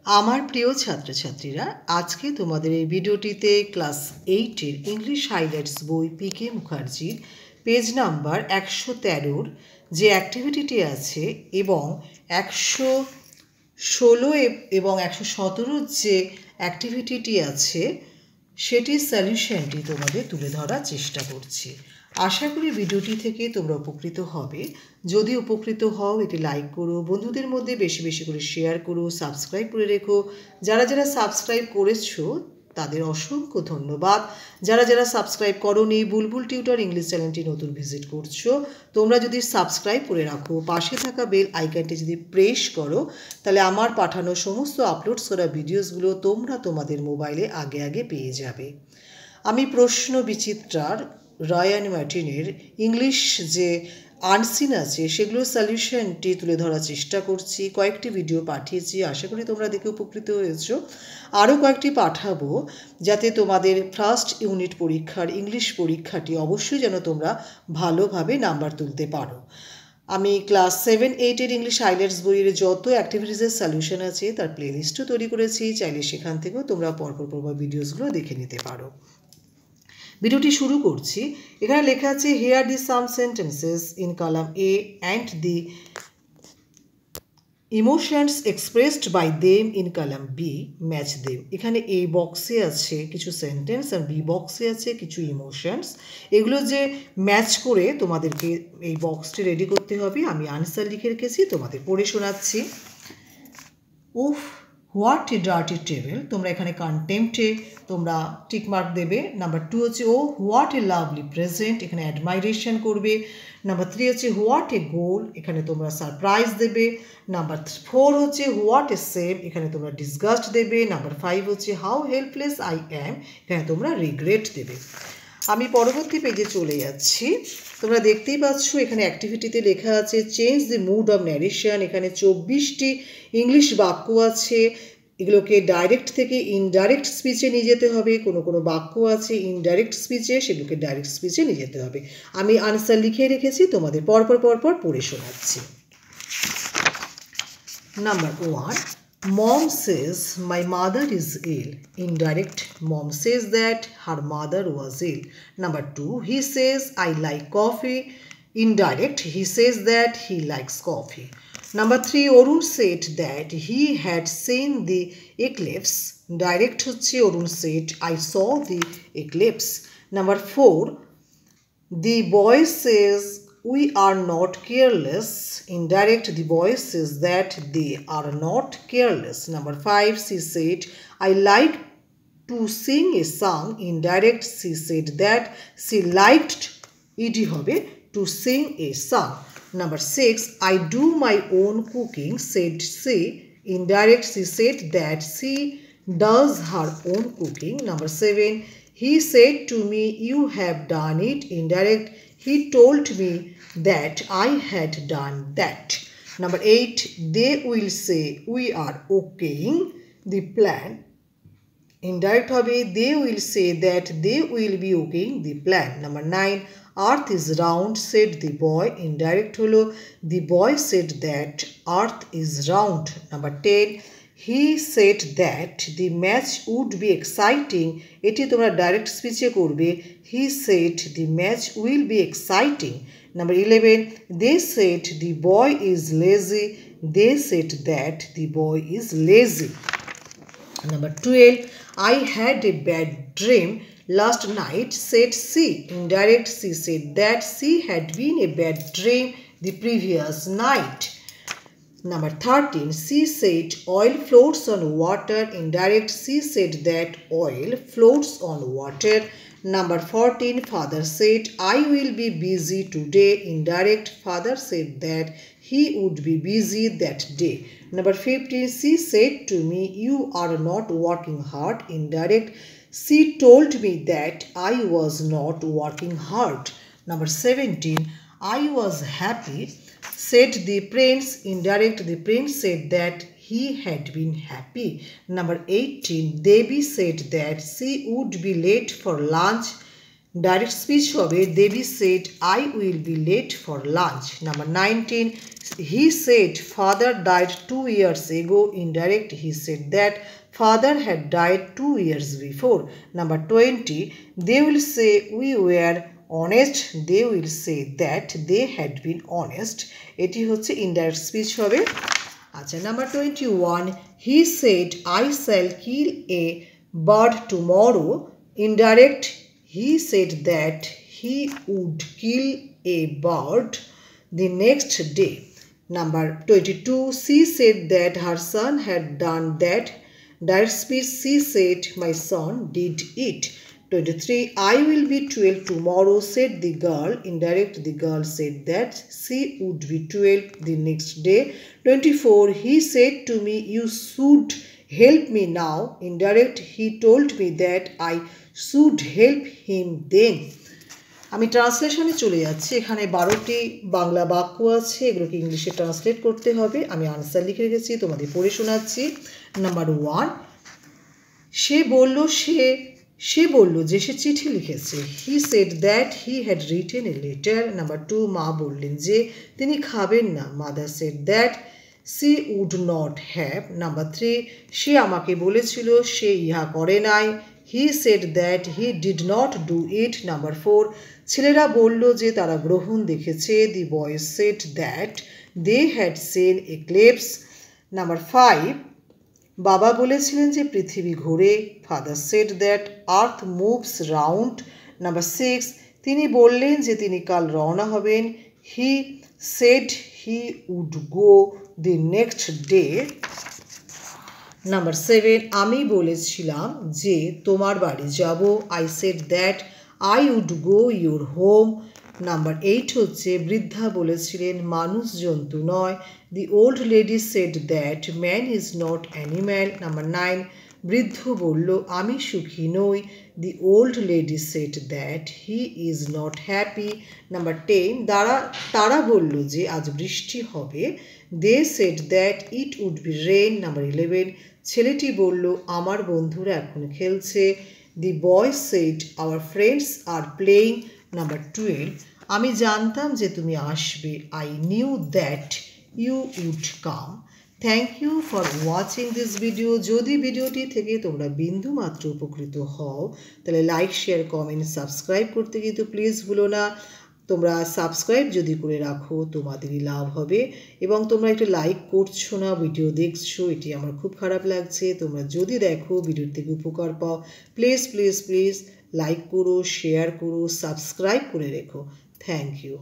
আমার প্রিয় ছাত্রছাত্রীরা, আজকে তোমাদের এই ভিডিওটিতে ক্লাস 8-এর ইংলিশ হাইলাইটস বই পিকে মুখার্জির পেজ নাম্বার 113-র যে অ্যাক্টিভিটিটি আছে এবং 116 এবং 117-র যে অ্যাক্টিভিটিটি আছে সেটির সলিউশনটি তোমাদের তুলে ধরার চেষ্টা করছি। আশা করি ভিডিওটি থেকে তোমরা উপকৃত হবে। যদি উপকৃত হও এটি লাইক করো, বন্ধুদের মধ্যে বেশি বেশি করে শেয়ার করো, সাবস্ক্রাইব করে রেখো। যারা যারা সাবস্ক্রাইব করেছো তাদের অসংখ্য ধন্যবাদ। যারা যারা সাবস্ক্রাইব করোনি, বুলবুল টিউটর ইংলিশ চ্যানেলটি নতুন ভিজিট করছো, তোমরা যদি সাবস্ক্রাইব করে রাখো, পাশে থাকা বেল আইকনটি যদি প্রেস করো, তাহলে আমার পাঠানো সমস্ত আপলোডস করা ভিডিওসগুলো তোমরা তোমাদের মোবাইলে আগে আগে পেয়ে যাবে। আমি প্রশ্ন বিচিত্রার রায়ান মার্টিনের ইংলিশ যে আনসিন আছে সেগুলোর সলিউশনটি তুলে ধরার চেষ্টা করছি। কয়েকটি ভিডিও পাঠিয়েছি, আশা করি তোমরা দেখে উপকৃত হয়েছো। আরও কয়েকটি পাঠাবো যাতে তোমাদের ফার্স্ট ইউনিট পরীক্ষার ইংলিশ পরীক্ষাটি অবশ্যই যেন তোমরা ভালোভাবে নাম্বার তুলতে পারো। আমি ক্লাস 7-8-এর ইংলিশ হাইলাইটস বইয়ের যত অ্যাক্টিভিটিসের সলিউশন আছে তার প্লেলিস্টও তৈরি করেছি, চাইলে সেখান থেকেও তোমরা পরপর ভিডিওসগুলো দেখে নিতে পারো। ভিডিওটি শুরু করছি। এখানে লেখা আছে here the some sentences in column A and the emotions expressed by them in column B match them. এখানে এ বক্সে আছে কিছু সেন্টেন্স আর বি বক্সে আছে কিছু ইমোশনস। এগুলো যে ম্যাচ করে তোমাদেরকে এই বক্সটি রেডি করতে হবে। আমি আনসার লিখে রেখেছি, তোমাদের পড়ে শোনাচ্ছি। উফ, হোয়াট এ ডার্টি টেবিল। তোমরা এখানে কন্টেম্পটে তোমরা টিক মার্ক দেবে। নাম্বার 2 হচ্ছে ও হোয়াট এ লাভলি প্রেজেন্ট, এখানে অ্যাডমাইরেশন করবে। নাম্বার 3 হচ্ছে হোয়াট এ গোল, এখানে তোমরা সারপ্রাইজ দেবে। নাম্বার 4 হচ্ছে হোয়াট এ সেম, এখানে তোমরা ডিসগাস্ট দেবে। নাম্বার 5 হচ্ছে হাউ হেল্পলেস আই অ্যাম, এখানে তোমরা রিগ্রেট দেবে। আমি পরবর্তী পেজে চলে যাচ্ছি। তোমরা দেখতেই পাচ্ছ এখানে অ্যাক্টিভিটিতে লেখা আছে change the mood of narration. এখানে 24টি ইংলিশ বাক্য আছে, এগুলোকে ডাইরেক্ট থেকে ইনডাইরেক্ট স্পিচে নিয়ে যেতে হবে। কোনো কোনো বাক্য আছে ইনডাইরেক্ট স্পিচে, সেগুলোকে ডাইরেক্ট স্পিচে নিয়ে যেতে হবে। আমি আনসার লিখে রেখেছি, তোমাদের পরপর পড়ে শোনাচ্ছি। Number 1, Mom says my mother is ill. Indirect, Mom says that her mother was ill. Number 2, he says I like coffee. Indirect, he says that he likes coffee. Number 3, Arun said that he had seen the eclipse. Direct হচ্ছে Arun said I saw the eclipse. Number 4, the boy says we are not careless. Indirect, the boy says that they are not careless. Number 5, she said I like to sing a song. Indirect, she said that she liked ed hobe to sing a song. Number 6, I do my own cooking, said she. Indirect, she said that she does her own cooking. Number 7, he said to me you have done it. Indirect, he told me that I had done that. Number 8, they will say we are okaying the plan. Indirect hobe they will say that they will be okaying the plan. Number 9, earth is round, said the boy. Indirect holo the boy said that earth is round. Number 10, he said that the match would be exciting. এটি তোমরা direct স্পিচে করবে। He said the match will be exciting. Number 11, they said the boy is lazy. They said that the boy is lazy. Number 12, I had a bad dream last night, said she. Indirect, she said that she had been a bad dream the previous night. Number 13, she said oil floats on water. Indirect, she said that oil floats on water. Number 14, father said I will be busy today. Indirect, father said that he would be busy that day. Number 15, she said to me you are not working hard. Indirect, she told me that I was not working hard. Number 17, I was happy, said the prince. Indirect, the prince said that he had been happy. Number 18, Devi said that she would be late for lunch. Direct speech হবে Debi said I will be late for lunch. Number 19, he said father died 2 years ago। Indirect he said that father had died 2 years before. Number 20, they will say we were honest, they will say that they had been honest। এটি হচ্ছে indirect speech হবে। আচ্ছা, number 21, he said I shall kill a bird tomorrow। Indirect he said that he would kill a bird the next day। Number 22, she said that her son had done that। Direct speech, she said my son did it। 23, I will be 12 tomorrow, said the girl। Indirect, the girl said that she would be 12 the next day। 24, he said to me you should help me now। Indirect, he told me that I should help him then। আমি ট্রান্সলেশনে চলে যাচ্ছি। এখানে 12টি বাংলা বাক্য আছে, এগুলোকে ইংলিশে translate করতে হবে। আমি আনসার লিখে রেখেছি, তোমাদের পড়ে শোনাচ্ছি। নাম্বার 1, সে বলল যে সে চিঠি লিখেছে। He said that he had written a letter. Number 2, মা বললেন যে তিনি খাবেন না। Mother said that she would not have. Number 3, সে আমাকে বলেছিল সে ইহা করে নাই। He said that he did not do it. Number 4, ছেলেরা বলল যে তারা গ্রহণ দেখেছে। The boys said that they had seen eclipse. Number 5, বাবা বলেছিলেন যে পৃথিবী ঘোরে। Father said that earth moves round. Number 6, তিনি বললেন যে তিনি কাল রওনা হবেন। He said he would go the next day. Number 7, আমি বলেছিলাম যে তোমার বাড়ি যাব। I said that I would go your home. Number 8 হচ্ছে বৃদ্ধা বলেছিলেন মানুষ জন্তু নয়। The old lady said that man is not animal. Number 9, বৃদ্ধ বলল আমি সুখী নই। The old lady said that he is not happy. Number 10, তারা বলল যে আজ বৃষ্টি হবে। They said that it would be rain. Number 11, ছেলেটি বলল আমার বন্ধুরা এখন খেলছে। The boy said our friends are playing. Number 12, আমি জানতাম যে তুমি আসবে। I knew that you would come. Thank you for watching this video. যদি ভিডিওটি থেকে তোমরা বিন্দু মাত্র উপকৃত হও তাহলে লাইক, শেয়ার, কমেন্ট, সাবস্ক্রাইব করতে কিন্তু প্লিজ ভুলো না। তোমরা সাবস্ক্রাইব যদি করে রাখো তোমাদেরই লাভ হবে, এবং তোমরা একটু লাইক করছো না, ভিডিও দেখছো, এটি আমার খুব খারাপ লাগছে। তোমরা যদি দেখো ভিডিওর থেকে উপকার পাও প্লিজ প্লিজ প্লিজ লাইক করো, শেয়ার করো, সাবস্ক্রাইব করে রেখো। Thank you.